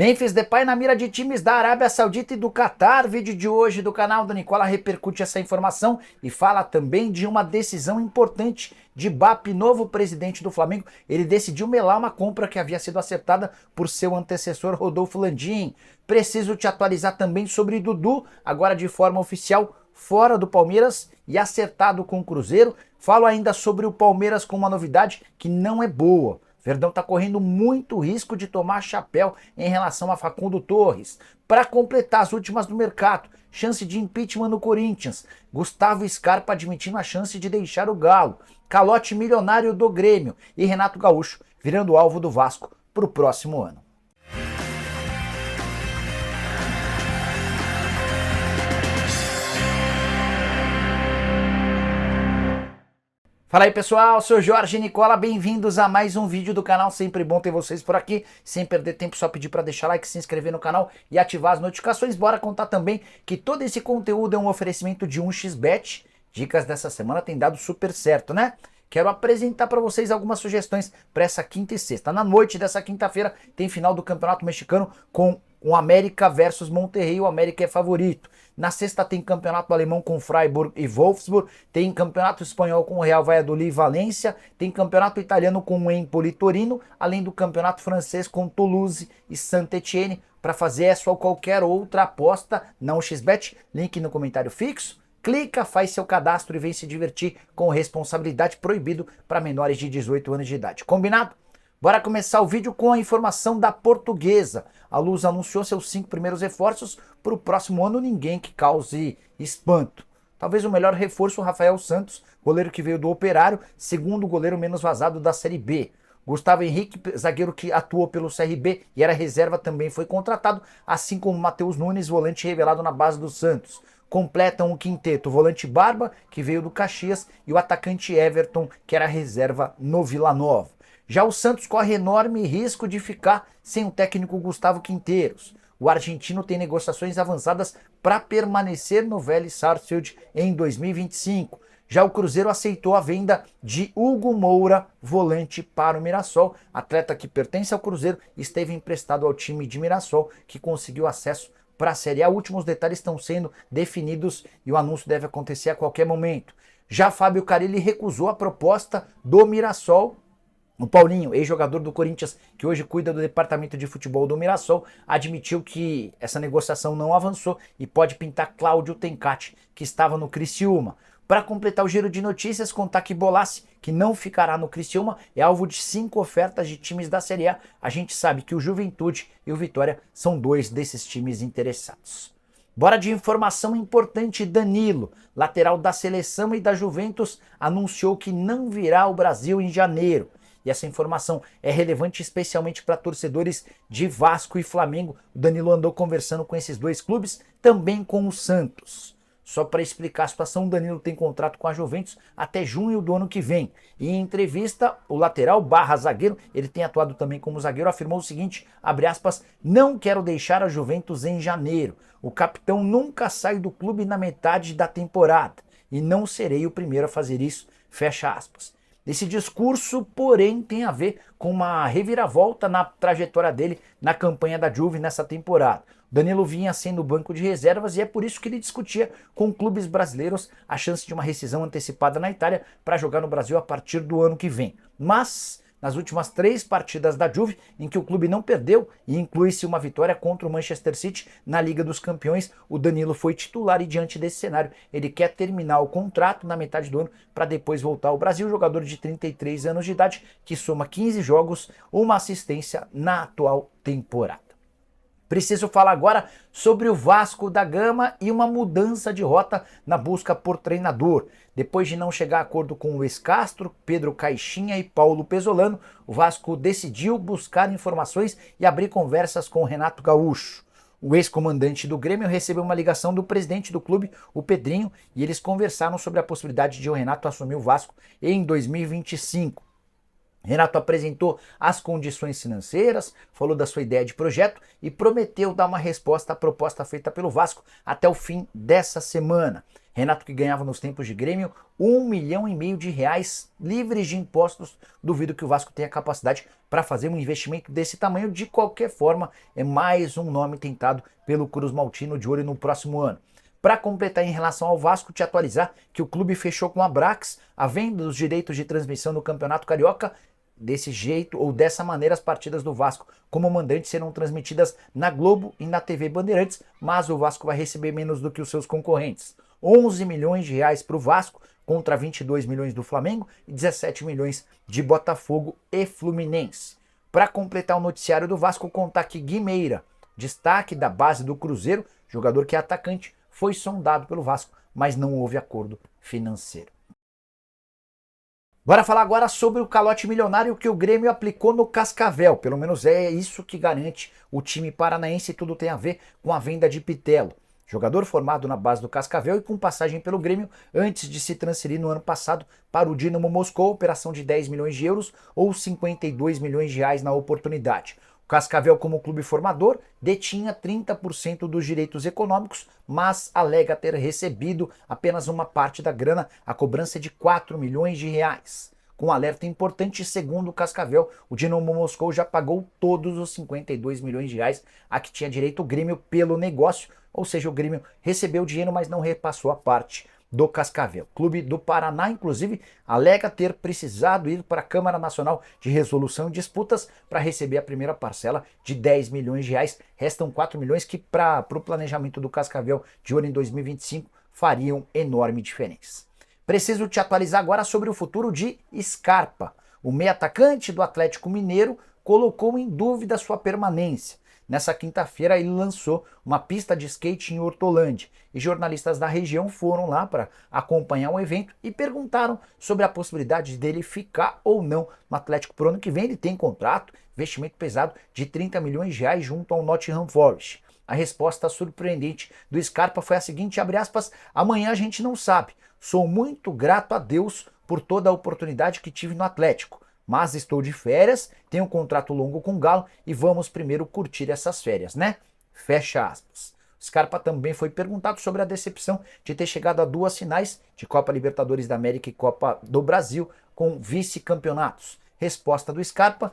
Memphis Depay na mira de times da Arábia Saudita e do Catar. Vídeo de hoje do canal do Nicola repercute essa informação e fala também de uma decisão importante de BAP, novo presidente do Flamengo. Ele decidiu melar uma compra que havia sido acertada por seu antecessor Rodolfo Landim. Preciso te atualizar também sobre Dudu, agora de forma oficial fora do Palmeiras e acertado com o Cruzeiro. Falo ainda sobre o Palmeiras com uma novidade que não é boa. Verdão está correndo muito risco de tomar chapéu em relação a Facundo Torres. Para completar as últimas do mercado, chance de impeachment no Corinthians, Gustavo Scarpa admitindo a chance de deixar o Galo, calote milionário do Grêmio e Renato Gaúcho virando alvo do Vasco para o próximo ano. Fala aí pessoal, sou Jorge Nicola, bem-vindos a mais um vídeo do canal, sempre bom ter vocês por aqui. Sem perder tempo, só pedir para deixar like, se inscrever no canal e ativar as notificações. Bora contar também que todo esse conteúdo é um oferecimento de 1xBet. Dicas dessa semana tem dado super certo, né? Quero apresentar para vocês algumas sugestões para essa quinta e sexta. Na noite dessa quinta-feira tem final do Campeonato Mexicano com o América versus Monterrey, o América é favorito. Na sexta tem campeonato alemão com Freiburg e Wolfsburg, tem campeonato espanhol com o Real Valladolid e Valência, tem campeonato italiano com o Empoli e Torino, além do campeonato francês com Toulouse e Saint-Étienne. Para fazer essa ou qualquer outra aposta na 1xBet, link no comentário fixo. Clica, faz seu cadastro e vem se divertir com responsabilidade, proibido para menores de 18 anos de idade. Combinado? Bora começar o vídeo com a informação da Portuguesa. A Luz anunciou seus 5 primeiros reforços para o próximo ano, ninguém que cause espanto. Talvez o melhor reforço, o Rafael Santos, goleiro que veio do Operário, segundo goleiro menos vazado da Série B. Gustavo Henrique, zagueiro que atuou pelo CRB e era reserva, também foi contratado, assim como Matheus Nunes, volante revelado na base do Santos. Completam o quinteto, o volante Barba, que veio do Caxias, e o atacante Everton, que era reserva no Vila Nova. Já o Santos corre enorme risco de ficar sem o técnico Gustavo Quinteiros. O argentino tem negociações avançadas para permanecer no Vélez Sarsfield em 2025. Já o Cruzeiro aceitou a venda de Hugo Moura, volante para o Mirassol. Atleta que pertence ao Cruzeiro, esteve emprestado ao time de Mirassol, que conseguiu acesso para a Série A. Últimos detalhes estão sendo definidos e o anúncio deve acontecer a qualquer momento. Já Fábio Carille recusou a proposta do Mirassol. O Paulinho, ex-jogador do Corinthians, que hoje cuida do departamento de futebol do Mirassol, admitiu que essa negociação não avançou e pode pintar Cláudio Tencati, que estava no Criciúma. Para completar o giro de notícias, contar que Bolassi, que não ficará no Criciúma, é alvo de 5 ofertas de times da Série A. A gente sabe que o Juventude e o Vitória são 2 desses times interessados. Bora de informação importante. Danilo, lateral da seleção e da Juventus, anunciou que não virá ao Brasil em janeiro. E essa informação é relevante especialmente para torcedores de Vasco e Flamengo. O Danilo andou conversando com esses 2 clubes, também com o Santos. Só para explicar a situação, o Danilo tem contrato com a Juventus até junho do ano que vem. E em entrevista, o lateral / zagueiro, ele tem atuado também como zagueiro, afirmou o seguinte, abre aspas, não quero deixar a Juventus em janeiro. O capitão nunca sai do clube na metade da temporada. E não serei o primeiro a fazer isso, fecha aspas. Esse discurso, porém, tem a ver com uma reviravolta na trajetória dele na campanha da Juve nessa temporada. Danilo vinha sendo banco de reservas e é por isso que ele discutia com clubes brasileiros a chance de uma rescisão antecipada na Itália para jogar no Brasil a partir do ano que vem. Mas, nas últimas 3 partidas da Juve, em que o clube não perdeu, e inclui-se uma vitória contra o Manchester City na Liga dos Campeões, o Danilo foi titular e diante desse cenário ele quer terminar o contrato na metade do ano para depois voltar ao Brasil. Jogador de 33 anos de idade que soma 15 jogos, uma assistência na atual temporada. Preciso falar agora sobre o Vasco da Gama e uma mudança de rota na busca por treinador. Depois de não chegar a acordo com o ex-Castro, Pedro Caixinha e Paulo Pesolano, o Vasco decidiu buscar informações e abrir conversas com o Renato Gaúcho. O ex-comandante do Grêmio recebeu uma ligação do presidente do clube, o Pedrinho, e eles conversaram sobre a possibilidade de o Renato assumir o Vasco em 2025. Renato apresentou as condições financeiras, falou da sua ideia de projeto e prometeu dar uma resposta à proposta feita pelo Vasco até o fim dessa semana. Renato, que ganhava nos tempos de Grêmio R$ 1,5 milhão livres de impostos, duvido que o Vasco tenha capacidade para fazer um investimento desse tamanho. De qualquer forma, é mais um nome tentado pelo Cruz Maltino, de olho no próximo ano. Para completar em relação ao Vasco, te atualizar que o clube fechou com a Brax a venda dos direitos de transmissão do Campeonato Carioca. Desse jeito ou dessa maneira, as partidas do Vasco como mandante serão transmitidas na Globo e na TV Bandeirantes, mas o Vasco vai receber menos do que os seus concorrentes. R$ 11 milhões para o Vasco contra 22 milhões do Flamengo e 17 milhões de Botafogo e Fluminense. Para completar o noticiário do Vasco, contar que Guimeira, destaque da base do Cruzeiro, jogador que é atacante, foi sondado pelo Vasco, mas não houve acordo financeiro. Bora falar agora sobre o calote milionário que o Grêmio aplicou no Cascavel. Pelo menos é isso que garante o time paranaense, e tudo tem a ver com a venda de Pitelo. Jogador formado na base do Cascavel e com passagem pelo Grêmio antes de se transferir no ano passado para o Dinamo Moscou, operação de 10 milhões de euros ou 52 milhões de reais na oportunidade. O Cascavel, como clube formador, detinha 30% dos direitos econômicos, mas alega ter recebido apenas uma parte da grana, a cobrança de 4 milhões de reais. Com um alerta importante, segundo o Cascavel, o Dinamo Moscou já pagou todos os 52 milhões de reais a que tinha direito o Grêmio pelo negócio, ou seja, o Grêmio recebeu dinheiro, mas não repassou a parte do Cascavel. O clube do Paraná, inclusive, alega ter precisado ir para a Câmara Nacional de Resolução de Disputas para receber a primeira parcela de 10 milhões de reais. Restam 4 milhões que, para o planejamento do Cascavel de olho em 2025, fariam enorme diferença. Preciso te atualizar agora sobre o futuro de Scarpa. O meio atacante do Atlético Mineiro colocou em dúvida sua permanência. Nessa quinta-feira ele lançou uma pista de skate em Hortolândia e jornalistas da região foram lá para acompanhar o evento e perguntaram sobre a possibilidade dele ficar ou não no Atlético pro ano que vem. Ele tem contrato, investimento pesado de 30 milhões de reais junto ao Nottingham Forest. A resposta surpreendente do Scarpa foi a seguinte, abre aspas, amanhã a gente não sabe. Sou muito grato a Deus por toda a oportunidade que tive no Atlético. Mas estou de férias, tenho um contrato longo com o Galo e vamos primeiro curtir essas férias, né? Fecha aspas. Scarpa também foi perguntado sobre a decepção de ter chegado a 2 finais de Copa Libertadores da América e Copa do Brasil com vice-campeonatos. Resposta do Scarpa,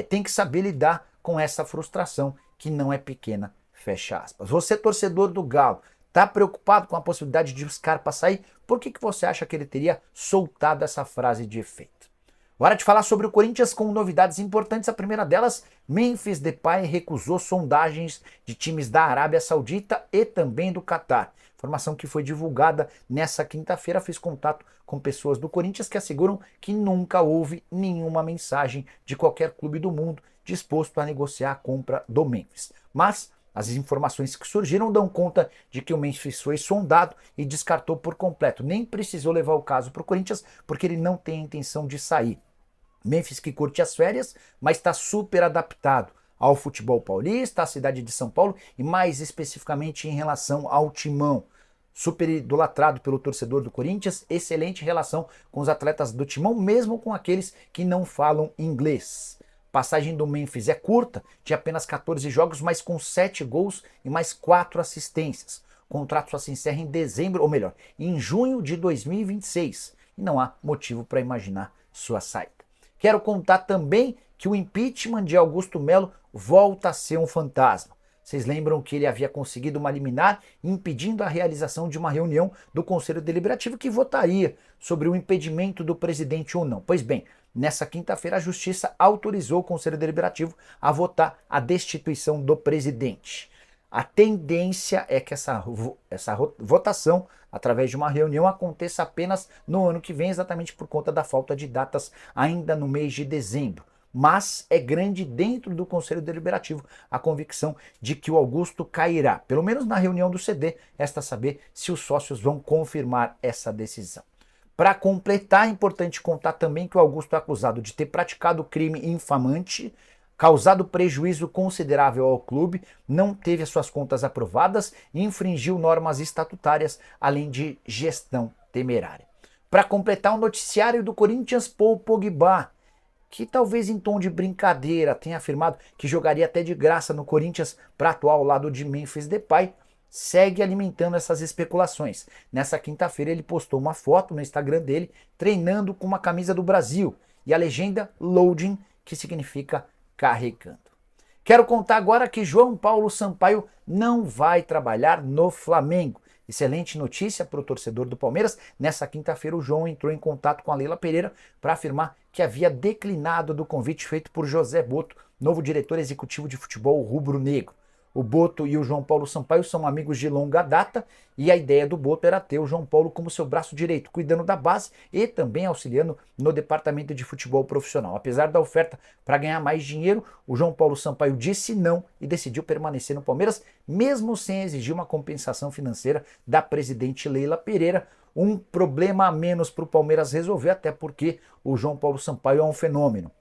tem que saber lidar com essa frustração que não é pequena, fecha aspas. Você, torcedor do Galo, está preocupado com a possibilidade de o Scarpa sair? Por que você acha que ele teria soltado essa frase de efeito? Hora de falar sobre o Corinthians com novidades importantes. A primeira delas, Memphis Depay recusou sondagens de times da Arábia Saudita e também do Catar. Informação que foi divulgada nessa quinta-feira. Fiz contato com pessoas do Corinthians que asseguram que nunca houve nenhuma mensagem de qualquer clube do mundo disposto a negociar a compra do Memphis. Mas as informações que surgiram dão conta de que o Memphis foi sondado e descartou por completo. Nem precisou levar o caso para o Corinthians porque ele não tem a intenção de sair. Memphis que curte as férias, mas está super adaptado ao futebol paulista, à cidade de São Paulo e mais especificamente em relação ao Timão. Super idolatrado pelo torcedor do Corinthians, excelente relação com os atletas do Timão, mesmo com aqueles que não falam inglês. Passagem do Memphis é curta, de apenas 14 jogos, mas com 7 gols e mais 4 assistências. O contrato só se encerra em dezembro, ou melhor, em junho de 2026. E não há motivo para imaginar sua saída. Quero contar também que o impeachment de Augusto Melo volta a ser um fantasma. Vocês lembram que ele havia conseguido uma liminar impedindo a realização de uma reunião do Conselho Deliberativo que votaria sobre o impedimento do presidente ou não. Pois bem, nessa quinta-feira a Justiça autorizou o Conselho Deliberativo a votar a destituição do presidente. A tendência é que essa votação, através de uma reunião, aconteça apenas no ano que vem, exatamente por conta da falta de datas ainda no mês de dezembro. Mas é grande dentro do Conselho Deliberativo a convicção de que o Augusto cairá. Pelo menos na reunião do CD, resta saber se os sócios vão confirmar essa decisão. Para completar, é importante contar também que o Augusto é acusado de ter praticado crime infamante, causado prejuízo considerável ao clube, não teve as suas contas aprovadas e infringiu normas estatutárias, além de gestão temerária. Para completar o noticiário do Corinthians, Paul Pogba que talvez em tom de brincadeira tenha afirmado que jogaria até de graça no Corinthians para atuar ao lado de Memphis Depay, segue alimentando essas especulações. Nessa quinta-feira ele postou uma foto no Instagram dele treinando com uma camisa do Brasil e a legenda Loading, que significa carregando. Quero contar agora que João Paulo Sampaio não vai trabalhar no Flamengo. Excelente notícia para o torcedor do Palmeiras. Nessa quinta-feira o João entrou em contato com a Leila Pereira para afirmar que havia declinado do convite feito por José Boto, novo diretor executivo de futebol rubro-negro. O Boto e o João Paulo Sampaio são amigos de longa data e a ideia do Boto era ter o João Paulo como seu braço direito, cuidando da base e também auxiliando no departamento de futebol profissional. Apesar da oferta para ganhar mais dinheiro, o João Paulo Sampaio disse não e decidiu permanecer no Palmeiras, mesmo sem exigir uma compensação financeira da presidente Leila Pereira. Um problema a menos para o Palmeiras resolver, até porque o João Paulo Sampaio é um fenômeno.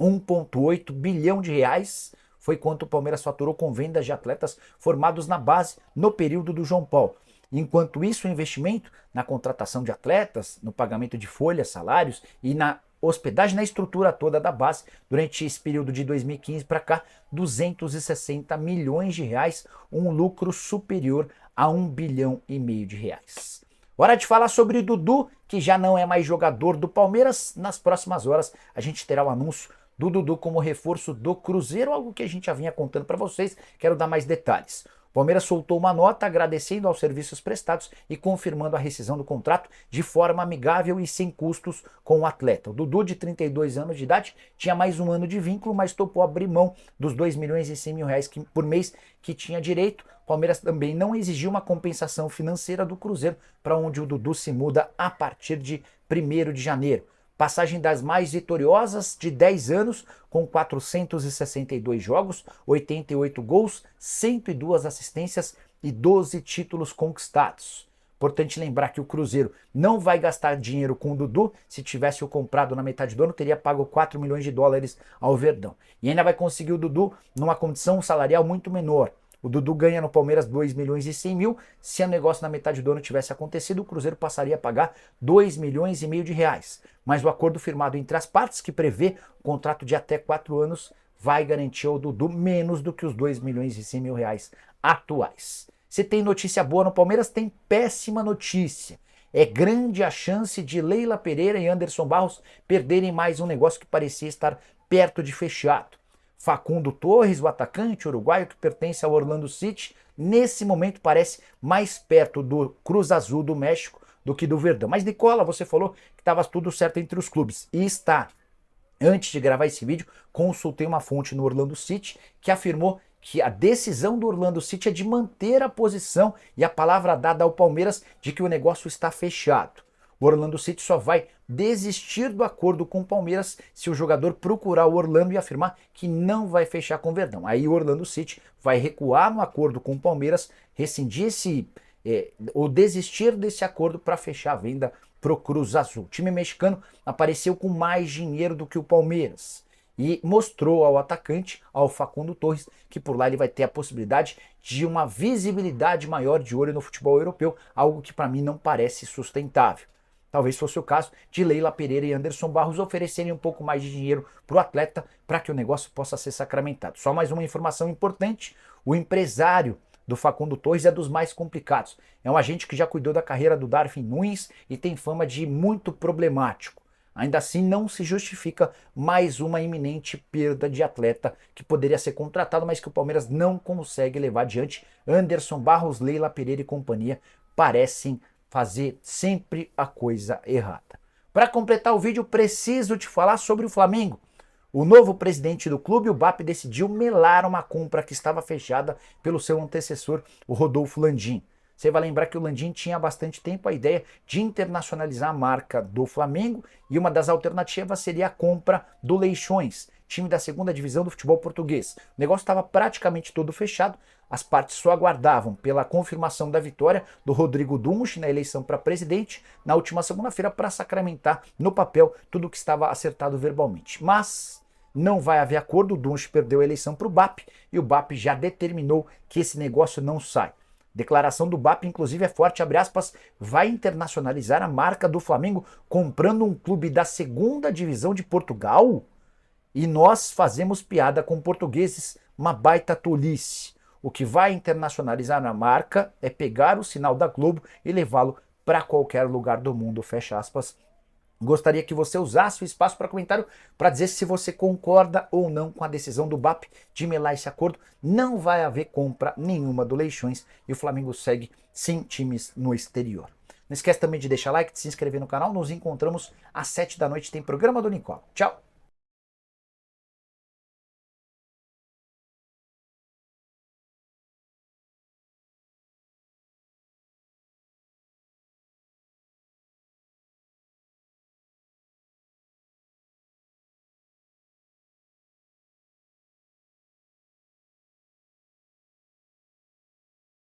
1,8 bilhão de reais foi quanto o Palmeiras faturou com vendas de atletas formados na base no período do João Paulo. Enquanto isso, o investimento na contratação de atletas, no pagamento de folhas, salários e na hospedagem, na estrutura toda da base, durante esse período de 2015 para cá, 260 milhões de reais, um lucro superior a 1,5 bilhão de reais. Hora de falar sobre Dudu, que já não é mais jogador do Palmeiras. Nas próximas horas a gente terá o anúncio do Dudu como reforço do Cruzeiro, algo que a gente já vinha contando para vocês. Quero dar mais detalhes. O Palmeiras soltou uma nota agradecendo aos serviços prestados e confirmando a rescisão do contrato de forma amigável e sem custos com o atleta. O Dudu, de 32 anos de idade, tinha mais um ano de vínculo, mas topou abrir mão dos 2,1 milhões por mês que tinha direito. O Palmeiras também não exigiu uma compensação financeira do Cruzeiro, para onde o Dudu se muda a partir de 1º de janeiro. Passagem das mais vitoriosas de 10 anos, com 462 jogos, 88 gols, 102 assistências e 12 títulos conquistados. Importante lembrar que o Cruzeiro não vai gastar dinheiro com o Dudu. Se tivesse o comprado na metade do ano, teria pago 4 milhões de dólares ao Verdão. E ainda vai conseguir o Dudu numa condição salarial muito menor. O Dudu ganha no Palmeiras 2,1 milhões. Se o negócio na metade do ano tivesse acontecido, o Cruzeiro passaria a pagar 2,5 milhões de reais. Mas o acordo firmado entre as partes, que prevê um contrato de até 4 anos, vai garantir ao Dudu menos do que os 2,1 milhões atuais. Se tem notícia boa no Palmeiras, tem péssima notícia. É grande a chance de Leila Pereira e Anderson Barros perderem mais um negócio que parecia estar perto de fechado. Facundo Torres, o atacante uruguaio que pertence ao Orlando City, nesse momento parece mais perto do Cruz Azul do México do que do Verdão. Mas Nicola, você falou que estava tudo certo entre os clubes. E está. Antes de gravar esse vídeo, consultei uma fonte no Orlando City que afirmou que a decisão do Orlando City é de manter a posição e a palavra dada ao Palmeiras de que o negócio está fechado. O Orlando City só vai desistir do acordo com o Palmeiras se o jogador procurar o Orlando e afirmar que não vai fechar com o Verdão. Aí o Orlando City vai recuar no acordo com o Palmeiras, rescindir ou desistir desse acordo para fechar a venda pro Cruz Azul. O time mexicano apareceu com mais dinheiro do que o Palmeiras e mostrou ao atacante, ao Facundo Torres, que por lá ele vai ter a possibilidade de uma visibilidade maior de olho no futebol europeu, algo que para mim não parece sustentável. Talvez fosse o caso de Leila Pereira e Anderson Barros oferecerem um pouco mais de dinheiro para o atleta para que o negócio possa ser sacramentado. Só mais uma informação importante: o empresário do Facundo Torres é dos mais complicados. É um agente que já cuidou da carreira do Darwin Núñez e tem fama de muito problemático. Ainda assim, não se justifica mais uma iminente perda de atleta que poderia ser contratado, mas que o Palmeiras não consegue levar adiante. Anderson Barros, Leila Pereira e companhia parecem fazer sempre a coisa errada. Para completar o vídeo, preciso te falar sobre o Flamengo. O novo presidente do clube, o BAP, decidiu melar uma compra que estava fechada pelo seu antecessor, o Rodolfo Landim. Você vai lembrar que o Landim tinha há bastante tempo a ideia de internacionalizar a marca do Flamengo e uma das alternativas seria a compra do Leixões, time da 2ª divisão do futebol português. O negócio estava praticamente todo fechado, as partes só aguardavam pela confirmação da vitória do Rodrigo Dunch na eleição para presidente na última segunda-feira para sacramentar no papel tudo o que estava acertado verbalmente. Mas não vai haver acordo, o Dunch perdeu a eleição para o BAP e o BAP já determinou que esse negócio não sai. Declaração do BAP, inclusive, é forte, abre aspas, vai internacionalizar a marca do Flamengo comprando um clube da 2ª divisão de Portugal? E nós fazemos piada com portugueses, uma baita tolice. O que vai internacionalizar a marca é pegar o sinal da Globo e levá-lo para qualquer lugar do mundo, fecha aspas. Gostaria que você usasse o espaço para comentário para dizer se você concorda ou não com a decisão do BAP de melar esse acordo. Não vai haver compra nenhuma do Leixões e o Flamengo segue sem times no exterior. Não esquece também de deixar like, de se inscrever no canal. Nos encontramos às 7 da noite, tem programa do Nicola. Tchau!